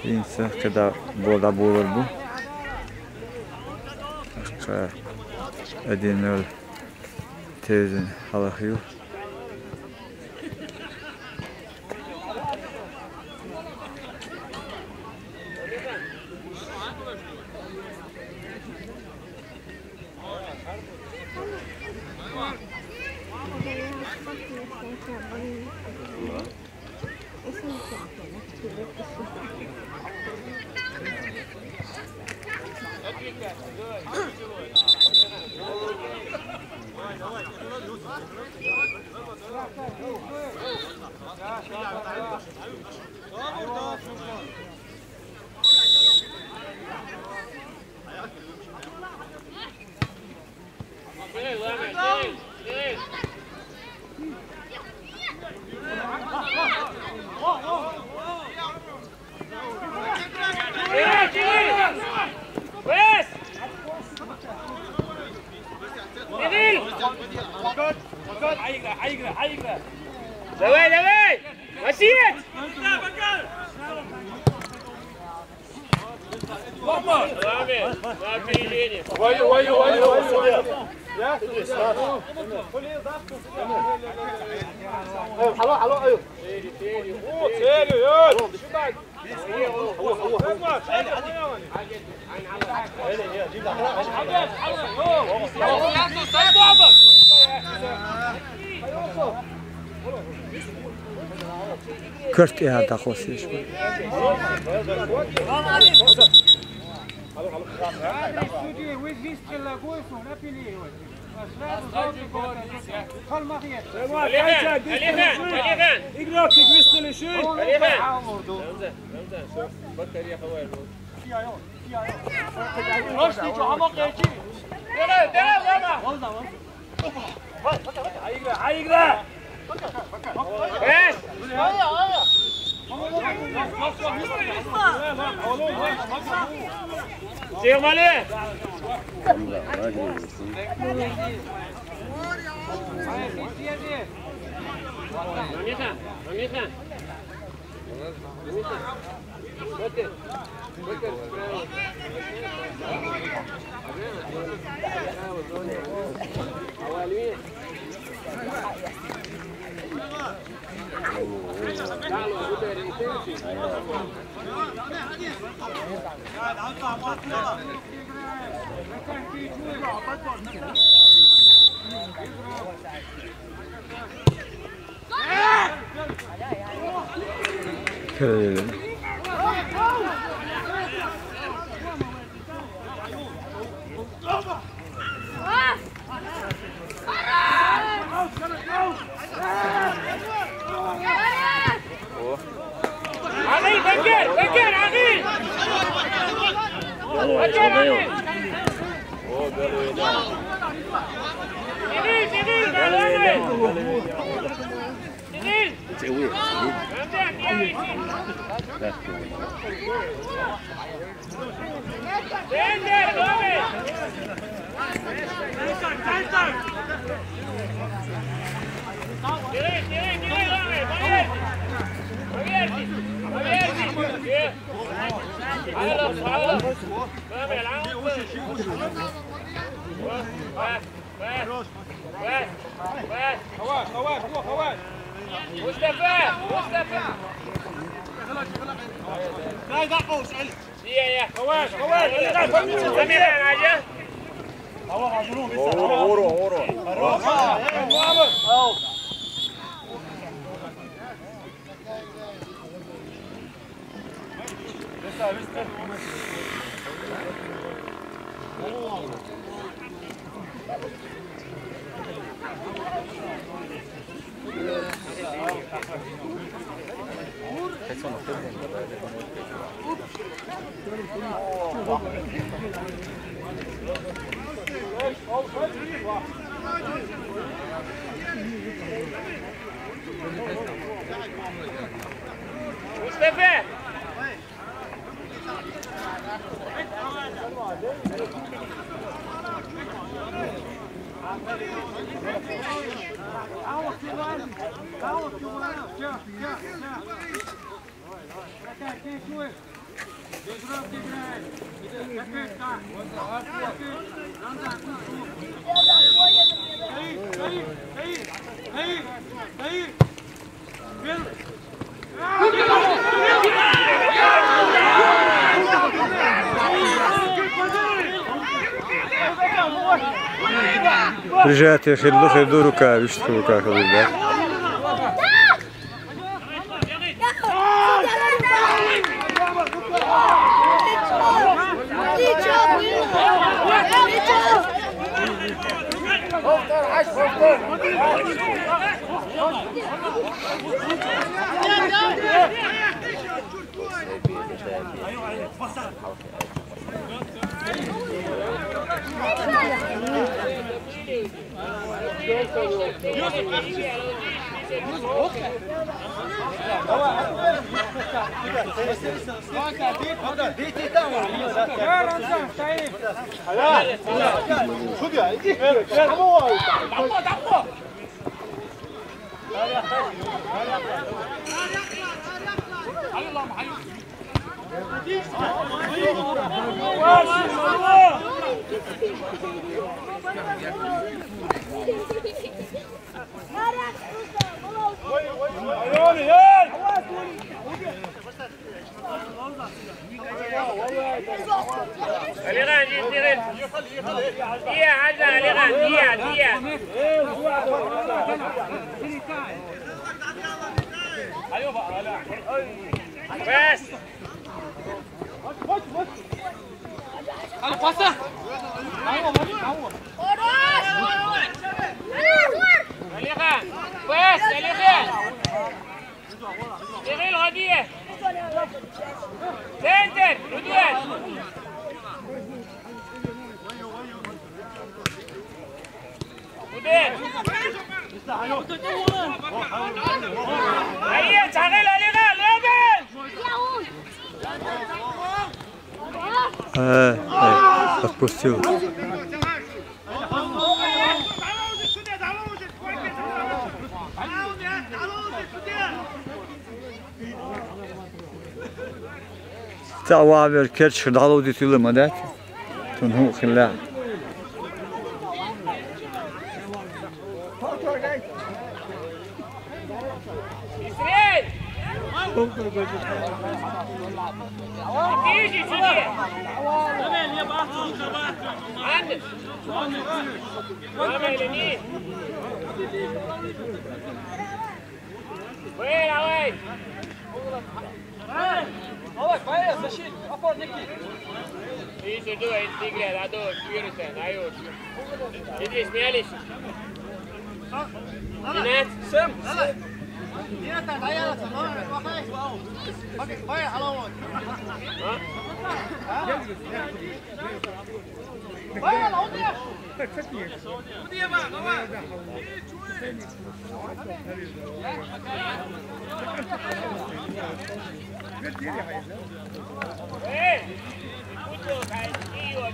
Keyinsa kada bola bo'lur bu. Adinol tezin halahiyo. Давай! Василий! Алло. Kört ya da خوشش بود. Sigues Male. عقيل بكر عقيل مصطفى لا دقوس علي يا خواش سمير حاجه هورو مصطفى رجعت يا اخي اللخ يدور ركاب يشتروا ركاب بالله. عليغان يدير يا عزة عليغان يا بس عليغان بس عليغان شغل غدية سنتر ردوان ودين هيا شغل عليغان لابن отпустил. تعوامر كرش دالو دي تيلو مدات تنهو خلا تيجي تيجي عندك وين وين Vai, защит, опорники. Видишь, дуй, тигре, ладу, вирусы, дают. Иди, смеялись. Нет? Сэм. Нет, дай, Vai, алло. Vai, алло, Эй! Куда? Какие вот